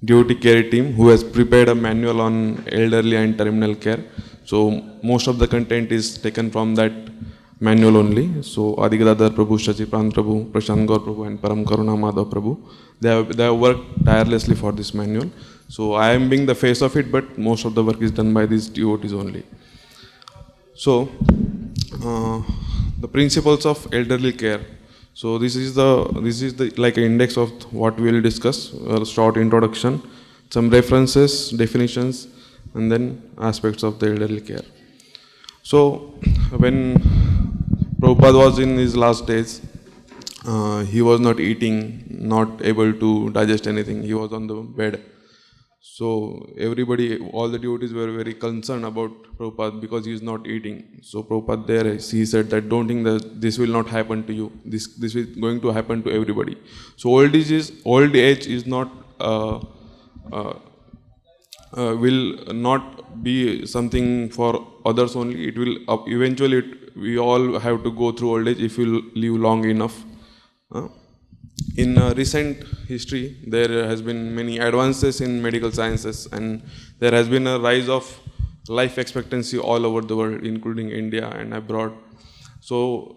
DOT care team who has prepared a manual on elderly and terminal care. So most of the content is taken from that manual only. So Adigadadar Prabhu, Shachi Pran Prabhu, Prashant Gaur Prabhu and Param Karuna Madhav Prabhu, they have worked tirelessly for this manual. So I am being the face of it, but most of the work is done by these DOTs only. So the principles of elderly care. So this is the like an index of what we will discuss. A short introduction, some references, definitions, and then aspects of the elderly care. So when Prabhupada was in his last days, he was not eating, not able to digest anything. He was on the bed. So everybody, all the devotees were very concerned about Prabhupada because he is not eating. So Prabhupada there, he said that don't think that this will not happen to you. This is going to happen to everybody. So old age is not will not be something for others only. It will eventually we all have to go through old age if you live long enough. In recent history, there has been many advances in medical sciences, and there has been a rise of life expectancy all over the world, including India and abroad. So,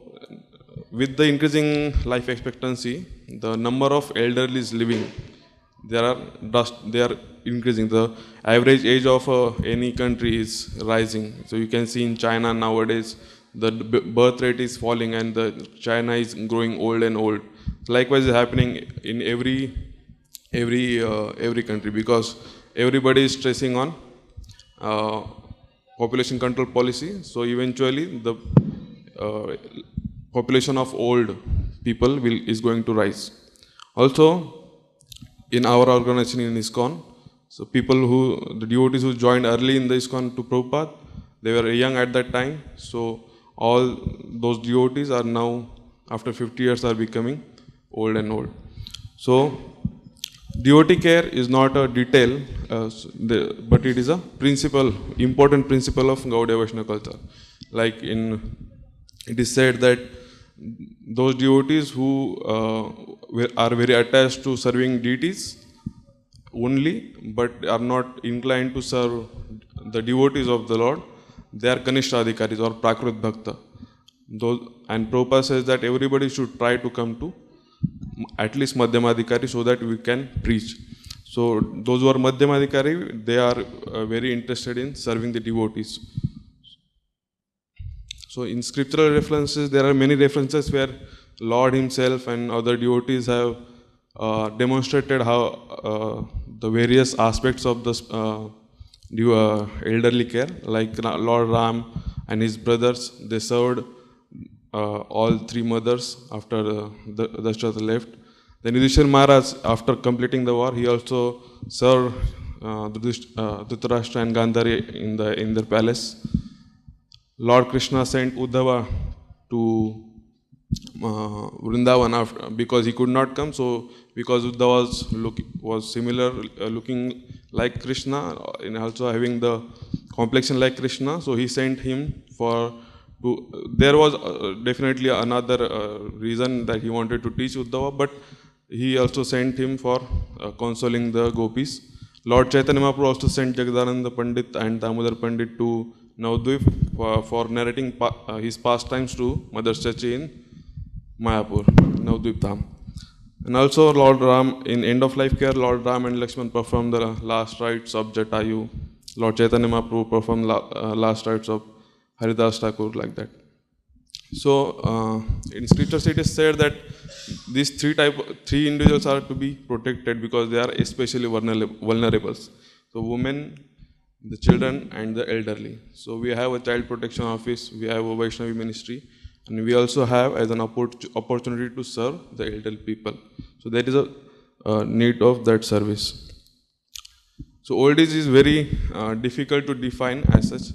with the increasing life expectancy, the number of elderlies living, they are increasing. The average age of any country is rising. So you can see in China nowadays, the birth rate is falling, and the China is growing old and old. Likewise is happening in every country, because everybody is stressing on population control policy. So eventually the population of old people is going to rise. Also, in our organization in ISKCON, so the devotees who joined early in the ISKCON to Prabhupada, they were young at that time. So all those devotees are now, after 50 years, are becoming old and old. So DOT care is not a detail, but it is a important principle of Gaudiya Vaishnava culture. Like it is said that those devotees who are very attached to serving deities only, but are not inclined to serve the devotees of the Lord, they are Kanishta Adhikaris or Prakrut Bhakta. And Prabhupada says that everybody should try to come to at least Madhyamadhikari so that we can preach. So those who are Madhyamadhikari, they are very interested in serving the devotees. So in scriptural references, there are many references where Lord himself and other devotees have demonstrated how the various aspects of the elderly care, like Lord Ram and his brothers, they served all three mothers after Dasharatha left. Then Yudhishthira Maharaj, after completing the war, he also served Dhritarashtra and Gandhari in their palace. Lord Krishna sent Uddhava to Vrindavan because he could not come. So because Uddhava was similar, looking like Krishna, and also having the complexion like Krishna, so he sent him there was definitely another reason that he wanted to teach Uddhava, but he also sent him for consoling the gopis. Lord Chaitanya Mahaprabhu also sent Jagadananda Pandit and Damodar Pandit to Navadvip for narrating his pastimes to Mother Chachi in Mayapur, Navadvip Dham. And also Lord Ram, in end of life care, Lord Ram and Lakshman performed the last rites of Jatayu. Lord Chaitanya Mahaprabhu performed last rites of Haridas Thakur, like that. So in scriptures it is said that these three individuals are to be protected because they are especially vulnerable. So women, the children and the elderly. So we have a child protection office, we have a Vaishnavi ministry, and we also have as an opportunity to serve the elderly people. So that is a need of that service. So old age is very difficult to define as such.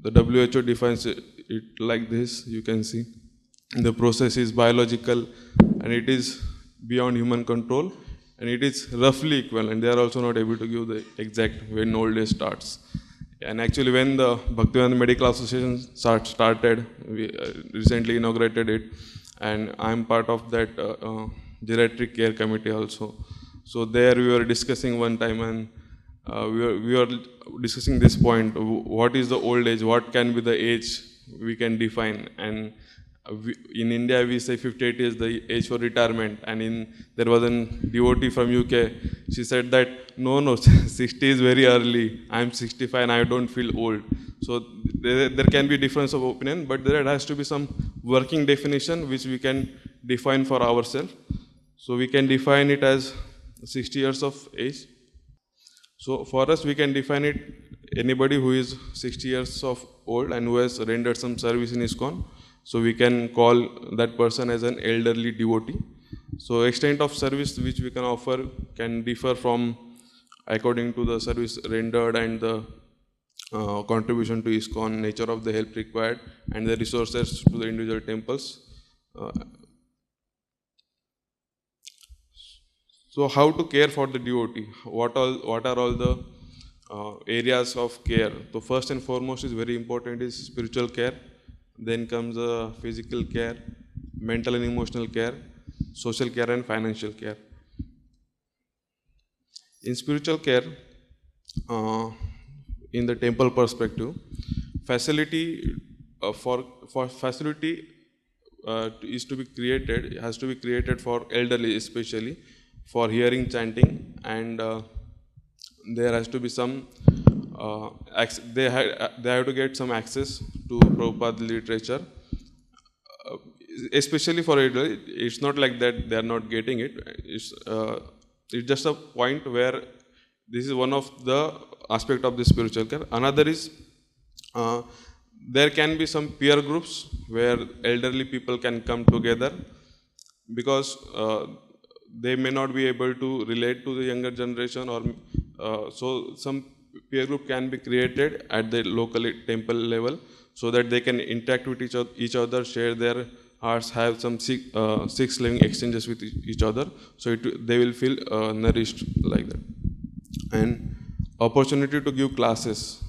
The WHO defines it like this, you can see. The process is biological and it is beyond human control, and it is roughly equal, and they are also not able to give the exact when old age starts. And actually when the Bhaktivedanta Medical Association started, we recently inaugurated it, and I am part of that geriatric care committee also. So there we were discussing one time, and we were discussing this point: what is the old age? What can be the age we can define? And in India we say 58 is the age for retirement, and there was a devotee from UK. She said that no, 60 is very early. I'm 65 and I don't feel old. So there can be difference of opinion, but there has to be some working definition which we can define for ourselves. So we can define it as 60 years of age. So for us, we can define it anybody who is 60 years of old and who has rendered some service in ISKCON. So we can call that person as an elderly devotee. So extent of service which we can offer can differ from according to the service rendered and the contribution to ISKCON, nature of the help required, and the resources to the individual temples. So how to care for the devotee? What are all the areas of care? So first and foremost is very important is spiritual care. Then comes physical care, mental and emotional care, social care, and financial care. In spiritual care, in the temple perspective, facility for facility is to be created, has to be created for elderly, especially for hearing chanting, and there has to be some they have to get some access to Prabhupada literature, especially for elderly. It's not like that they are not getting it. It's just a point where this is one of the aspect of the spiritual care. Another is there can be some peer groups where elderly people can come together, because they may not be able to relate to the younger generation, or so some peer group can be created at the local temple level, so that they can interact with each other, share their hearts, have some six living exchanges with each other, so they will feel nourished like that. And opportunity to give classes.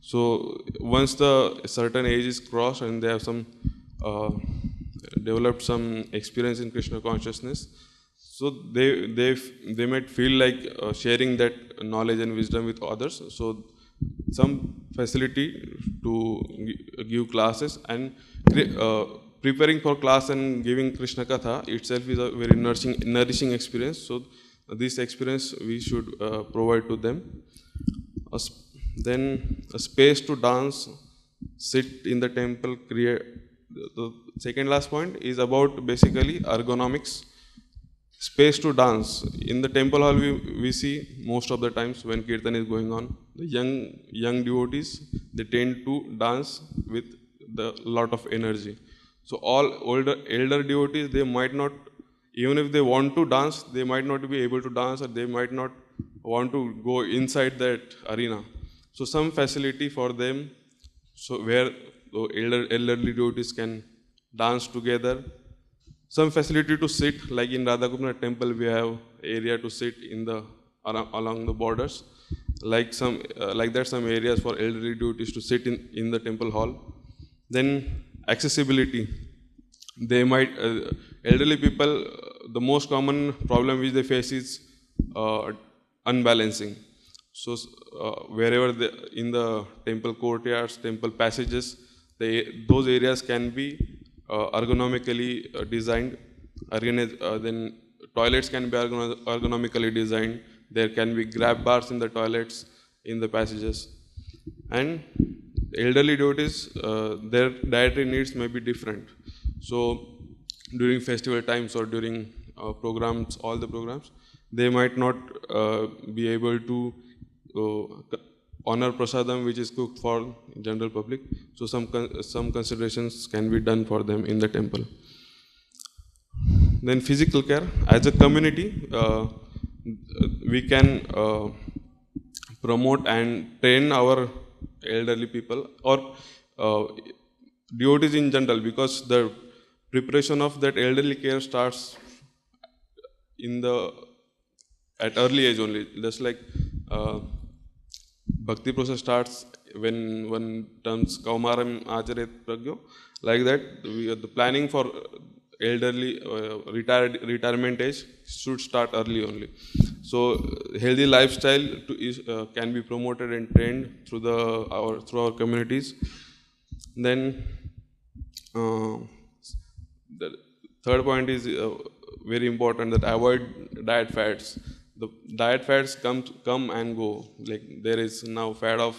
So once the certain age is crossed and they have some developed some experience in Krishna consciousness, so they might feel like sharing that knowledge and wisdom with others. So some facility to give classes, and preparing for class and giving Krishna Katha itself is a very nourishing experience. So this experience we should provide to them. Then a space to dance, sit in the temple, create. The second last point is about basically ergonomics. Space to dance. In the temple hall, we see most of the times when kirtan is going on, the young devotees, they tend to dance with the lot of energy. So all elder devotees, they might not, even if they want to dance, they might not be able to dance, or they might not want to go inside that arena. So some facility for them, so where the elderly devotees can dance together. Some facility to sit, like in Radhakumar temple, we have area to sit in the along the borders. Like some areas for elderly devotees to sit in the temple hall. Then accessibility. They might elderly people. The most common problem which they face is unbalancing. So wherever in the temple courtyards, temple passages, those areas can be ergonomically designed. Then toilets can be ergonomically designed. There can be grab bars in the toilets, in the passages. And elderly devotees, their dietary needs may be different. So during festival times or during programs, all the programs, they might not be able to honor prasadam which is cooked for general public. So some considerations can be done for them in the temple. Then physical care. As a community, we can promote and train our elderly people, or devotees in general, because the preparation of that elderly care starts at early age only. Just like bhakti process starts when one turns kaumaram acharet pragyo, like that the planning for elderly retirement age should start early only. So healthy lifestyle can be promoted and trained through our communities. Then uh, the third point is very important, that avoid diet fads. The diet fads come and go. Like there is now fad of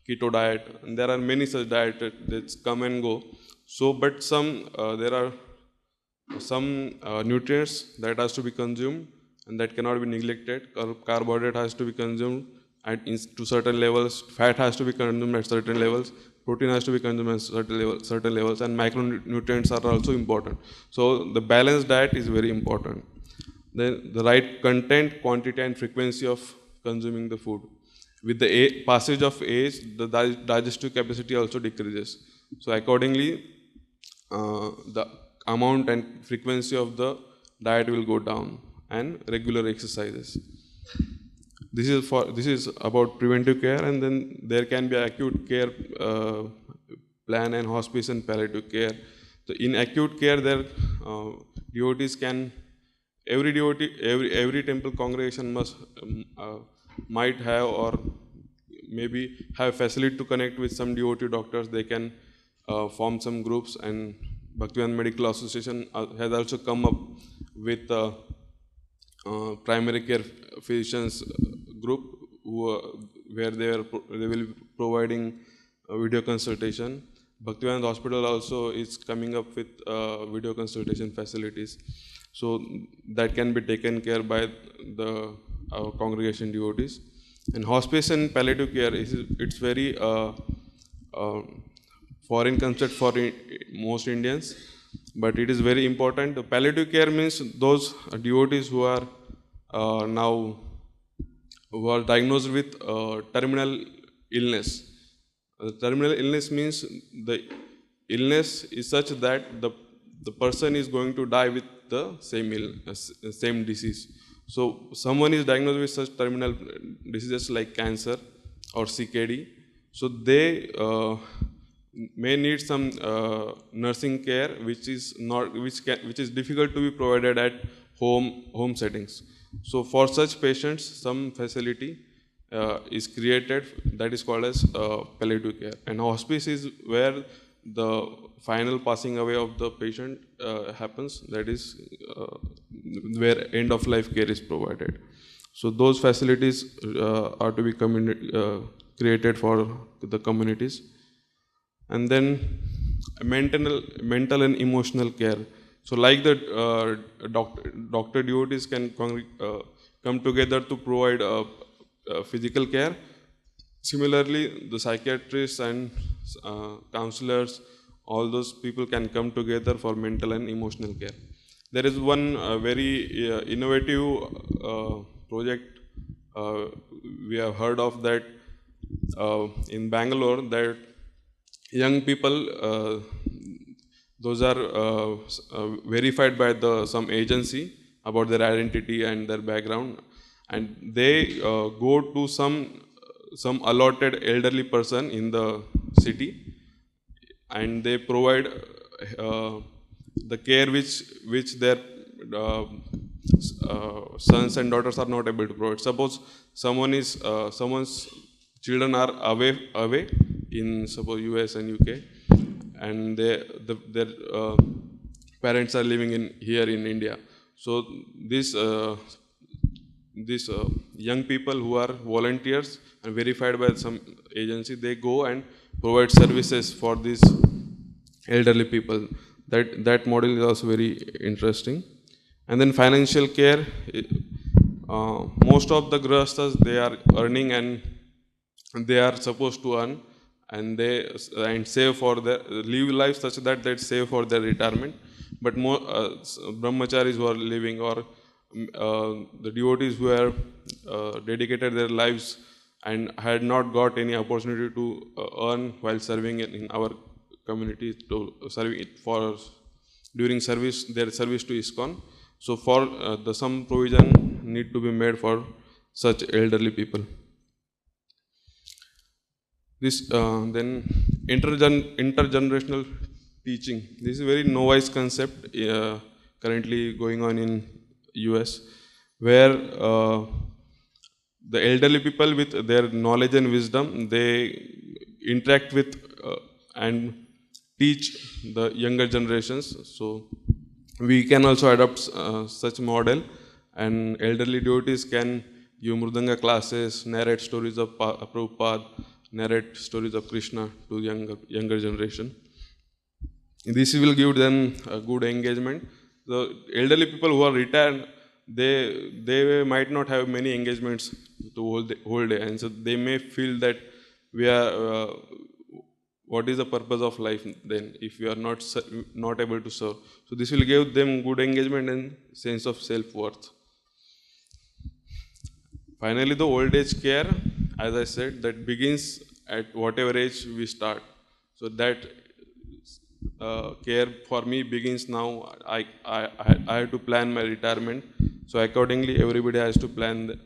keto diet, and there are many such diet that come and go. So, but there are some nutrients that has to be consumed and that cannot be neglected. Carbohydrate has to be consumed to certain levels. Fat has to be consumed at certain levels. Protein has to be consumed at certain levels, and micronutrients are also important. So the balanced diet is very important. Then the right content, quantity, and frequency of consuming the food. With the passage of age, the digestive capacity also decreases. So accordingly, the amount and frequency of the diet will go down, and regular exercises. This is about preventive care, and then there can be acute care plan, and hospice and palliative care. So in acute care, there devotees can every devotee every temple congregation might have, or maybe have facility to connect with some devotee doctors. They can form some groups, and Bhaktivedanta Medical Association has also come up with primary care physicians group where they will be providing video consultation. Bhaktivedanta Hospital also is coming up with video consultation facilities, so that can be taken care by our congregation devotees. And hospice and palliative care it's very foreign concept for most Indians, but it is very important. The palliative care means those devotees who are diagnosed with terminal illness. Terminal illness means the illness is such that the person is going to die with the same disease. So someone is diagnosed with such terminal diseases like cancer or CKD. So they may need some nursing care, which is difficult to be provided at home settings. So for such patients, some facility is created that is called as palliative care. And hospice is where the final passing away of the patient happens. That is where end of life care is provided. So those facilities are to be created for the communities. And then mental and emotional care. So like the doctor devotees can come together to provide physical care. Similarly, the psychiatrists and counselors, all those people can come together for mental and emotional care. There is one very innovative project we have heard of, that in Bangalore, that young people, those are verified by some agency about their identity and their background, and they go to some allotted elderly person in the city, and they provide the care which their sons and daughters are not able to provide. Suppose someone's children are away in, suppose, US and UK, and their parents are living here in India. So these young people who are volunteers and verified by some agency, they go and provide services for these elderly people. That model is also very interesting. And then financial care. Most of the grahasthas, they are earning, and they are supposed to earn, and save for their live life such that they save for their retirement. But more brahmacharis who are living, or the devotees who have dedicated their lives and had not got any opportunity to earn while serving in our community, to serving it for during their service to ISKCON. So for some provision need to be made for such elderly people. This then intergenerational teaching. This is a very novice concept currently going on in US, where the elderly people with their knowledge and wisdom, they interact with and teach the younger generations. So we can also adopt such model, and elderly devotees can give Mridanga classes, narrate stories of Prabhupada, narrate stories of Krishna to younger generation. This will give them a good engagement. The elderly people who are retired, they might not have many engagements to whole day, and so they may feel that we are what is the purpose of life then if we are not able to serve. So this will give them good engagement and sense of self-worth. Finally, the old age care, as I said, that begins at whatever age we start. So that care for me begins now. I have to plan my retirement. So accordingly, everybody has to plan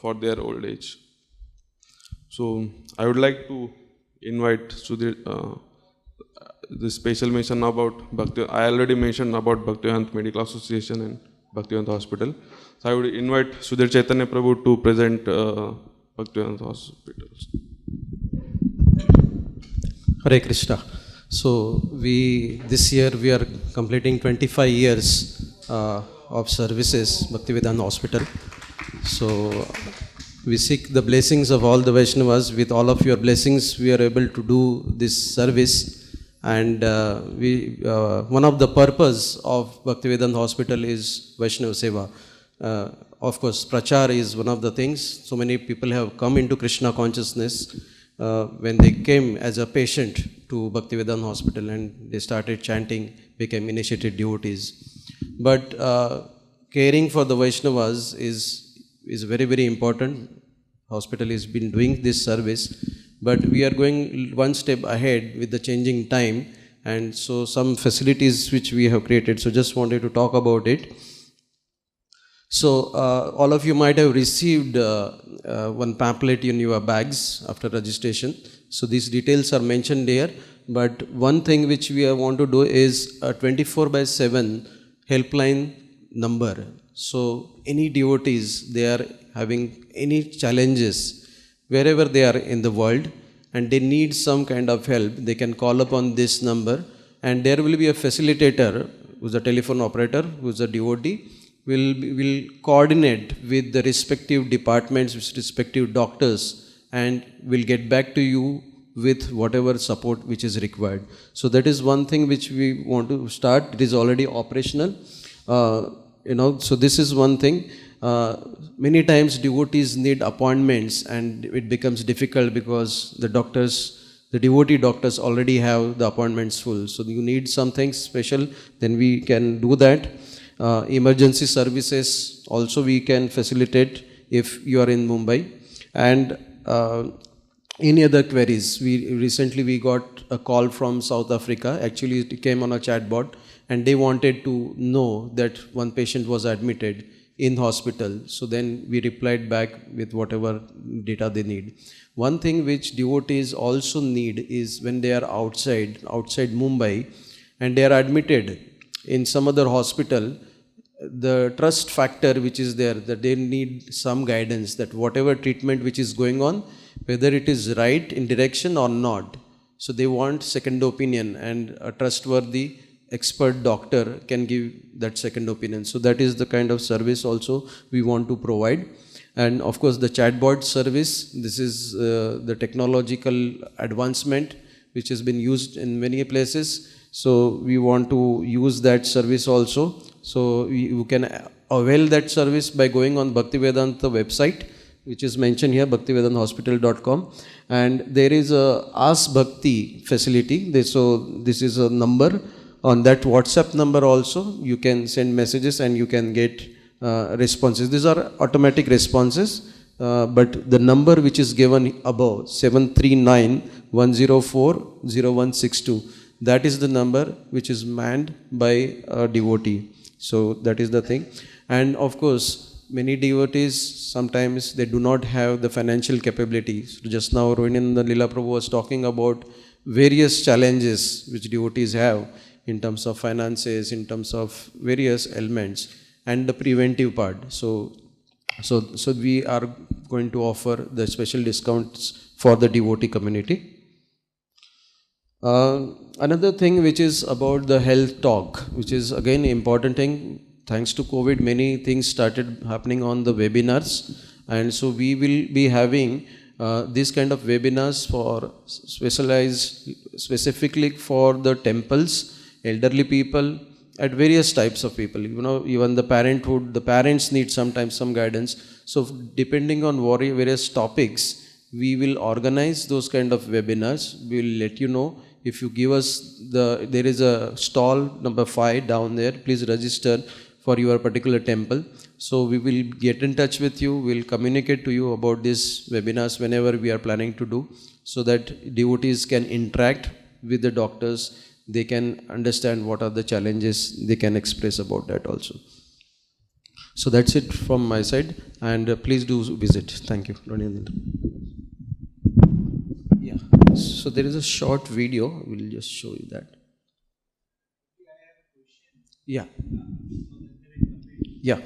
for their old age. So I would like to invite Sudhir, the special mention about Bhakti. I already mentioned about Bhaktivedanta Medical Association and Bhaktivedanta Hospital. So I would invite Sudhir Chaitanya Prabhu to present Bhaktivedanta Hospitals. Hare Krishna. So this year we are completing 25 years of services, Bhaktivedanta Hospital. So we seek the blessings of all the Vaishnavas. With all of your blessings, we are able to do this service. And one of the purpose of Bhaktivedanta Hospital is Vaishnava Seva. Of course, Prachar is one of the things. So many people have come into Krishna consciousness when they came as a patient to Bhaktivedanta Hospital and they started chanting, became initiated devotees. But caring for the Vaishnavas is very, very important. Hospital has been doing this service, but we are going one step ahead with the changing time, and so some facilities which we have created. So just wanted to talk about it. So all of you might have received one pamphlet in your bags after registration. So these details are mentioned here, but one thing which we want to do is a 24/7 helpline number. So any devotees, they are having any challenges wherever they are in the world and they need some kind of help, they can call upon this number, and there will be a facilitator who's a telephone operator, who's a devotee, will coordinate with the respective departments, with respective doctors, and will get back to you with whatever support which is required. So that is one thing which we want to start. It is already operational. So this is one thing. Many times devotees need appointments and it becomes difficult because the devotee doctors already have the appointments full. So you need something special, then we can do that. Emergency services also we can facilitate if you are in Mumbai. And any other queries. Recently we got a call from South Africa. Actually it came on a chatbot and they wanted to know that one patient was admitted in hospital. So then we replied back with whatever data they need. One thing which devotees also need is when they are outside Mumbai and they are admitted in some other hospital, the trust factor which is there, that they need some guidance that whatever treatment which is going on, whether it is right in direction or not. So they want second opinion, and a trustworthy expert doctor can give that second opinion. So that is the kind of service also we want to provide. And of course the chatbot service, this is the technological advancement which has been used in many places. So we want to use that service also. So you can avail that service by going on Bhaktivedanta website, which is mentioned here, bhaktivedantahospital.com. And there is a Ask Bhakti facility. So this is a number. On that WhatsApp number also, you can send messages and you can get responses. These are automatic responses, but the number which is given above, 739-104-0162, that is the number which is manned by a devotee. So that is the thing. And of course, many devotees, sometimes they do not have the financial capabilities. So just now Rohinanda Lila Prabhu was talking about various challenges which devotees have in terms of finances, in terms of various elements, and the preventive part. So we are going to offer the special discounts for the devotee community. Another thing which is about the health talk, which is again important thing. Thanks to COVID, many things started happening on the webinars, and so we will be having this kind of webinars for specifically for the temples, elderly people, at various types of people. Even the parenthood, the parents need sometimes some guidance. So depending on various topics, we will organize those kind of webinars. We will let you know. If you give us there is a stall number 5 down there, please register for your particular temple. So we will get in touch with you, we'll communicate to you about these webinars whenever we are planning to do, so that devotees can interact with the doctors, they can understand what are the challenges, they can express about that also. So that's it from my side, and please do visit. Thank you. Yeah. So there is a short video, we'll just show you that. Yeah. Yeah.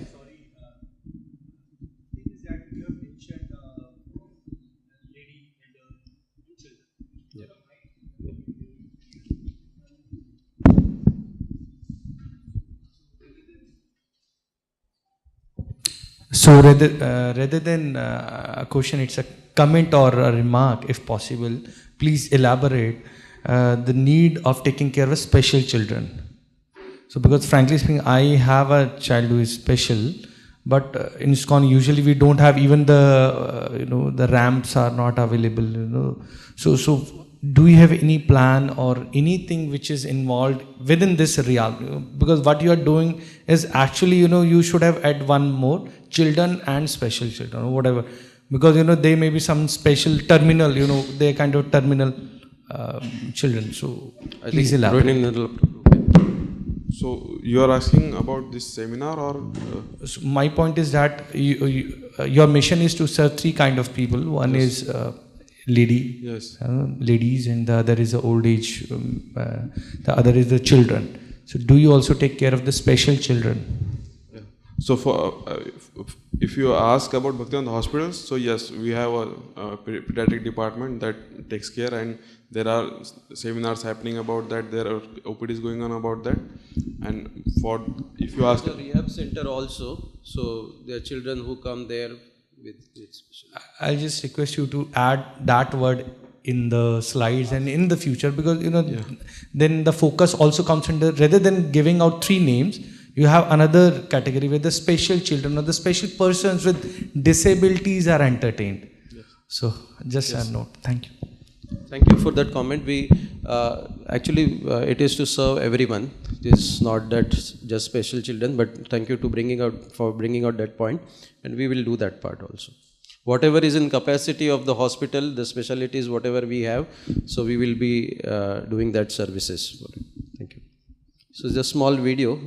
So rather than a question, it's a comment or a remark, if possible. Please elaborate the need of taking care of special children. So because frankly speaking, I have a child who is special, but in ISKCON usually we don't have even the the ramps are not available. So do you have any plan or anything which is involved within this reality? Because what you are doing is actually, you should have add one more, children and special children or whatever. Because, they may be some special terminal, they're kind of terminal children. So please elaborate. So you are asking about this seminar, or? So my point is that your mission is to serve 3 kind of people. One is ladies, and the other is the old age, the other is the children. So do you also take care of the special children? Yeah. So if you ask about Bhakti on the hospitals, so yes, we have a pediatric department that takes care, and there are seminars happening about that. There are OPDs going on about that. And if you ask, the rehab center also, so there are children who come there with special. I'll just request you to add that word in the slides and in the future, because then the focus also comes under, rather than giving out 3 names, you have another category where the special children or the special persons with disabilities are entertained. Yes. So just a note. Thank you. Thank you for that comment. We actually it is to serve everyone. It is not that just special children, but thank you to bringing out that point, and we will do that part also. Whatever is in capacity of the hospital, the specialties, whatever we have, so we will be doing that services. Thank you. So it's a small video.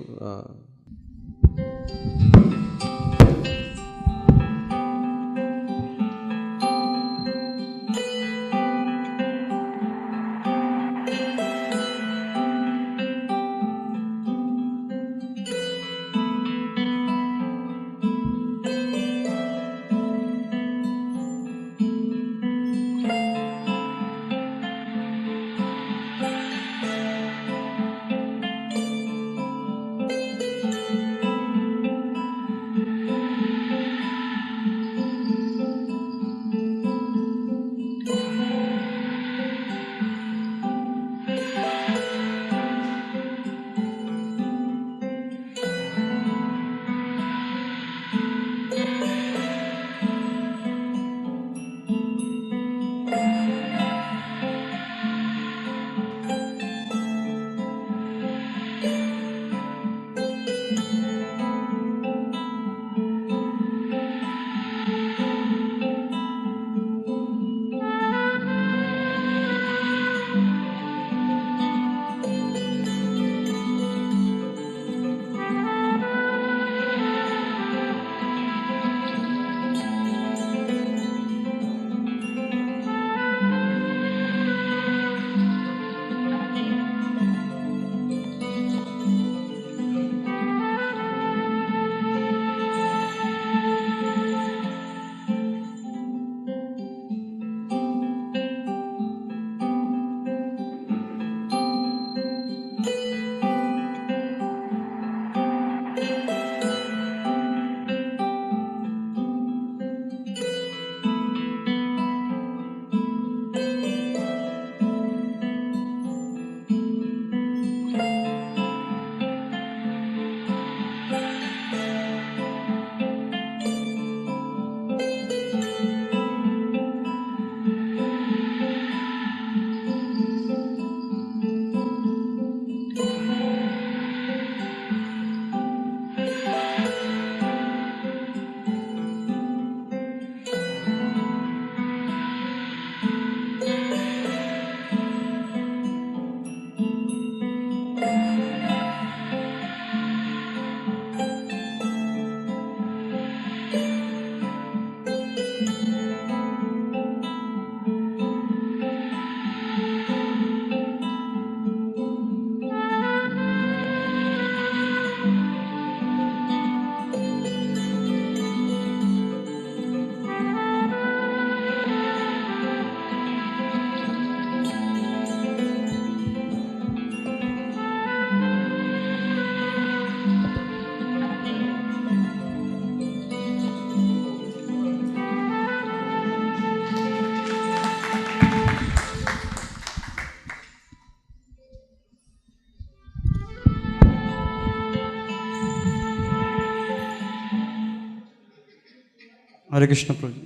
Hare Krishna, Prabhuji.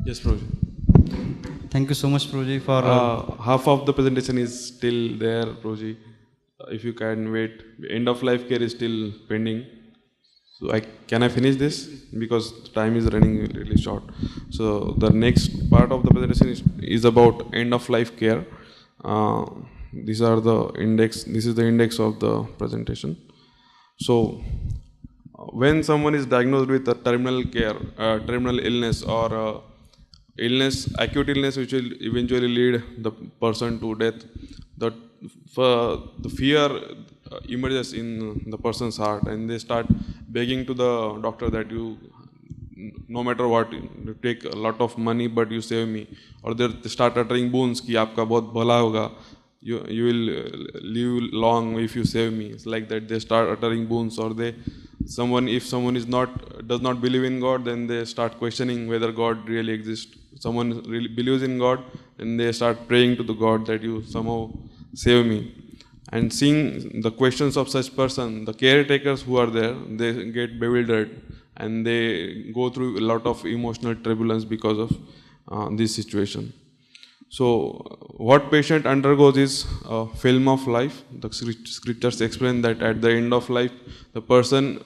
Yes, Prabhuji. Thank you so much, Prabhuji, for... Half of the presentation is still there, Prabhuji. If you can wait, end of life care is still pending. So can I finish this? Because time is running really short. So the next part of the presentation is about end of life care. These are the index. This is the index of the presentation. So when someone is diagnosed with a terminal illness or acute illness which will eventually lead the person to death, the fear emerges in the person's heart, and they start begging to the doctor that no matter what, you take a lot of money but you save me, or they start uttering boons ki aapka bahut bhala hoga, you will live long if you save me. It's like that. They start uttering boons, or if someone does not believe in God, then they start questioning whether God really exists. Someone really believes in God, and they start praying to the God that you somehow save me. And seeing the questions of such person, the caretakers who are there, they get bewildered and they go through a lot of emotional turbulence because of this situation. So what patient undergoes is a film of life. The scriptures explain that at the end of life, the person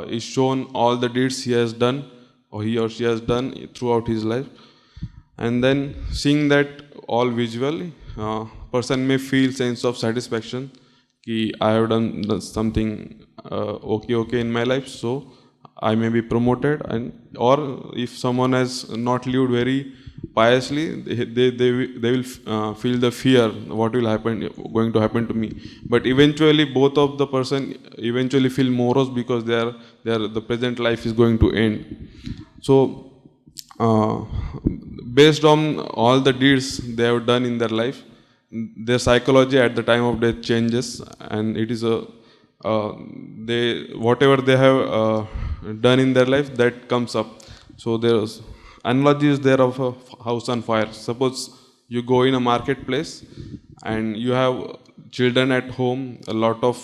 is shown all the deeds he has done, or he or she has done throughout his life. And then seeing that all visually, person may feel sense of satisfaction कि I have done something okay in my life, so I may be promoted. Or if someone has not lived very piously, they will feel the fear what will going to happen to me. But eventually both of the person eventually feel morose because the present life is going to end. So based on all the deeds they have done in their life, their psychology at the time of death changes, and it is whatever they have done in their life, that comes up. So there's analogy is there of a house on fire. Suppose you go in a marketplace and you have children at home, a lot of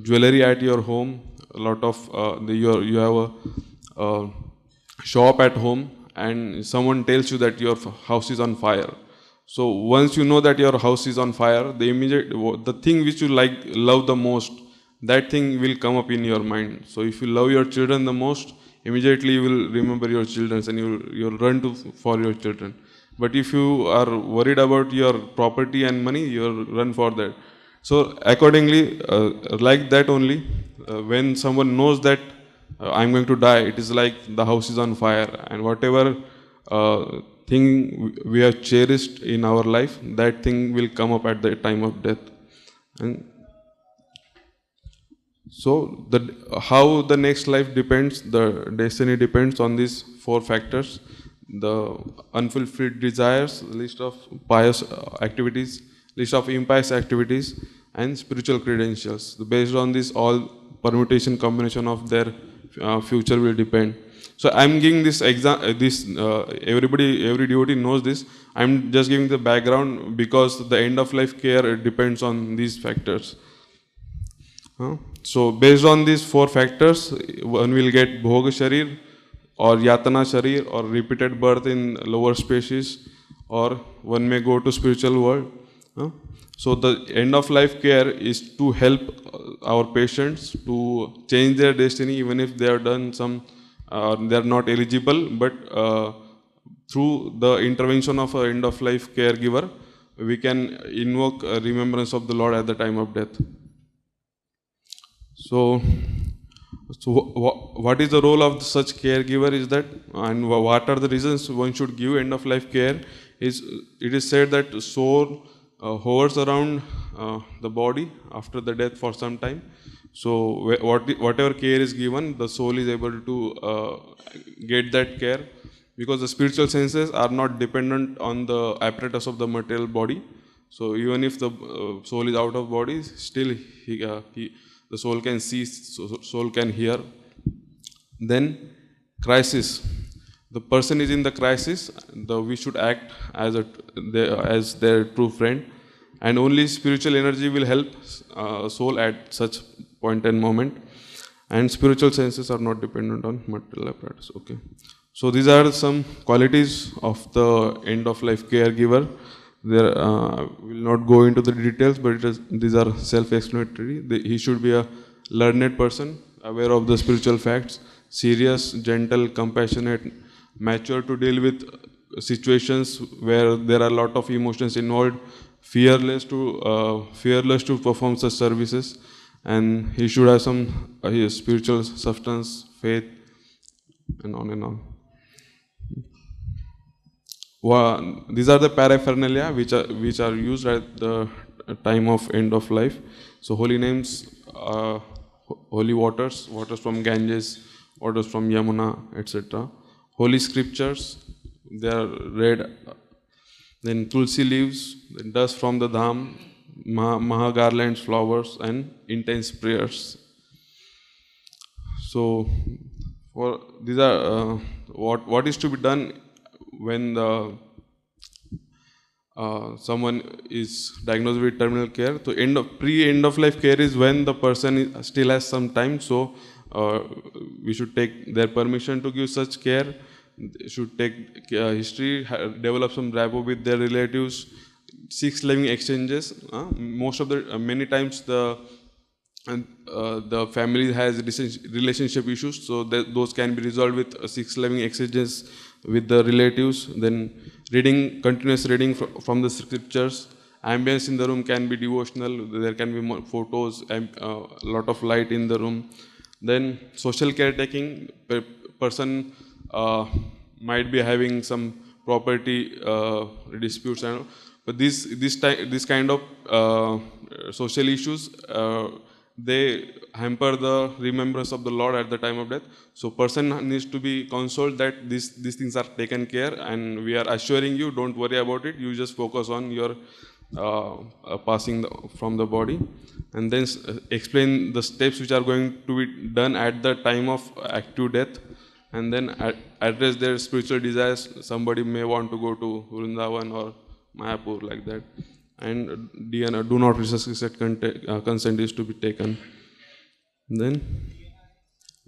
jewelry at your home, a lot of you have a shop at home, and someone tells you that your house is on fire. So once you know that your house is on fire, the thing which you love the most, that thing will come up in your mind. So if you love your children the most, immediately you will remember your children and you'll run for your children. But if you are worried about your property and money, you'll run for that. So accordingly, like that only, when someone knows that I'm going to die, it is like the house is on fire, and whatever thing we have cherished in our life, that thing will come up at the time of death. And so how the next life depends, the destiny depends on these 4 factors: the unfulfilled desires, list of pious activities, list of impious activities, and spiritual credentials. Based on this, all permutation combination of their future will depend. So I'm giving this every devotee knows this. I'm just giving the background because the end of life care depends on these factors. So based on these 4 factors, one will get bhoga sharir or yatana sharir, or repeated birth in lower species, or one may go to spiritual world. So the end of life care is to help our patients to change their destiny, even if they have done they are not eligible, but through the intervention of an end of life caregiver, we can invoke a remembrance of the Lord at the time of death. So what is the role of such caregiver is that, and what are the reasons one should give end of life care? It is said that soul hovers around the body after the death for some time. So whatever care is given, the soul is able to get that care, because the spiritual senses are not dependent on the apparatus of the material body. So even if the soul is out of body, still the soul can see, soul can hear. Then crisis. The person is in the crisis, we should act as their true friend, and only spiritual energy will help soul at such point and moment. and spiritual senses are not dependent on material apparatus. Okay. So these are some qualities of the end-of-life caregiver. There, will not go into the details, but these are self-explanatory. He should be a learned person, aware of the spiritual facts, serious, gentle, compassionate, mature to deal with situations where there are a lot of emotions involved, fearless to perform such services, and he should have some his spiritual substance, faith, and on and on. These are the paraphernalia which are used at the time of end of life. So holy names, holy waters from Ganges, waters from Yamuna, etc. Holy scriptures, they are read. Then tulsi leaves, then dust from the dham, maha garlands, flowers, and intense prayers. So for these are what is to be done when someone is diagnosed with terminal care. So pre-end of life care is when the person still has some time. So we should take their permission to give such care. They should take history, develop some rapport with their relatives, seek living exchanges. Many times the family has relationship issues, so those can be resolved with 6 living exchanges with the relatives. Then continuous reading from the scriptures. Ambience in the room can be devotional. There can be more photos and a lot of light in the room. Then social caretaking. Person might be having some property disputes, but this kind of social issues they hamper the remembrance of the Lord at the time of death. So person needs to be consoled that these things are taken care, and we are assuring you, don't worry about it. You just focus on your passing from the body, and then explain the steps which are going to be done at the time of active death, and then address their spiritual desires. Somebody may want to go to Vrindavan or Mayapur, like that. And do not resuscitate consent is to be taken. Then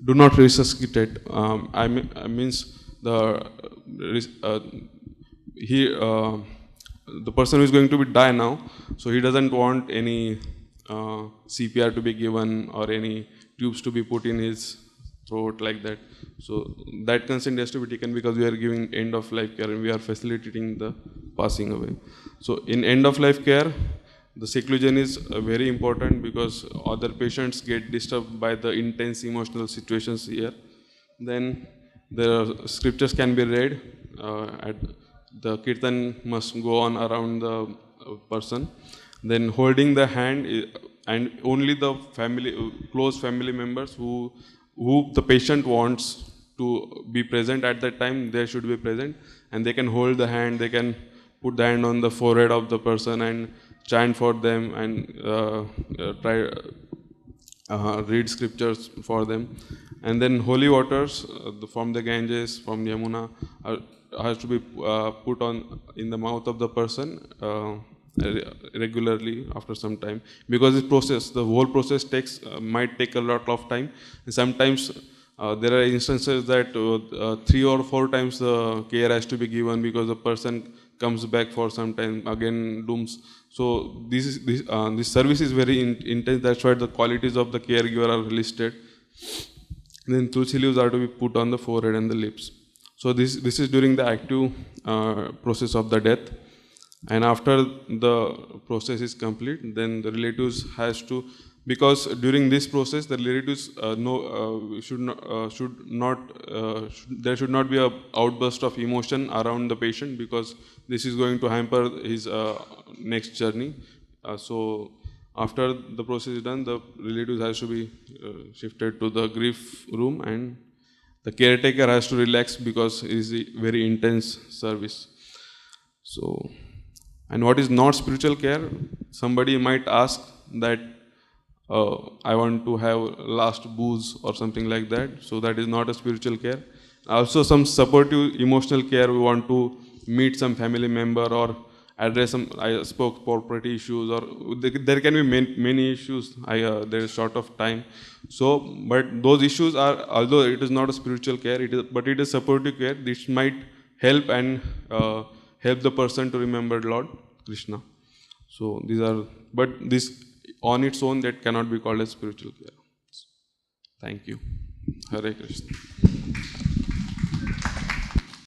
do not resuscitate. Means the person who is going to be die now, so he doesn't want any CPR to be given or any tubes to be put in his throat, like that. So that consent has to be taken, because we are giving end of life care and we are facilitating the passing away. So in end of life care, the seclusion is very important, because other patients get disturbed by the intense emotional situations here. Then the scriptures can be read. The kirtan must go on around the person. Then holding the hand, and only the close family members who the patient wants to be present at that time, they should be present, and they can hold the hand. They can put the hand on the forehead of the person and chant for them, and read scriptures for them. And then holy waters from the Ganges, from Yamuna, has to be put on in the mouth of the person regularly after some time, because the whole process might take a lot of time. And sometimes there are instances that 3 or 4 times the care has to be given, because the person comes back for some time, again dooms. So this service is very intense. That's why the qualities of the caregiver are listed. Then tulsi leaves are to be put on the forehead and the lips. So this is during the active process of the death. And after the process is complete, then the relatives has to, because during this process the relatives there should not be a outburst of emotion around the patient, because this is going to hamper his next journey. So after the process is done, the relatives has to be shifted to the grief room, and the caretaker has to relax, because it is a very intense service. So, and what is not spiritual care? Somebody might ask that I want to have last booze or something like that. So that is not a spiritual care. Also some supportive emotional care. We want to meet some family member or address some. I spoke property issues, or there can be many issues. There is short of time. So, but those issues are, although it is not a spiritual care, but it is supportive care. This might help and help the person to remember Lord Krishna. So these are, but this on its own that cannot be called as spiritual care. Thank you. Hare Krishna.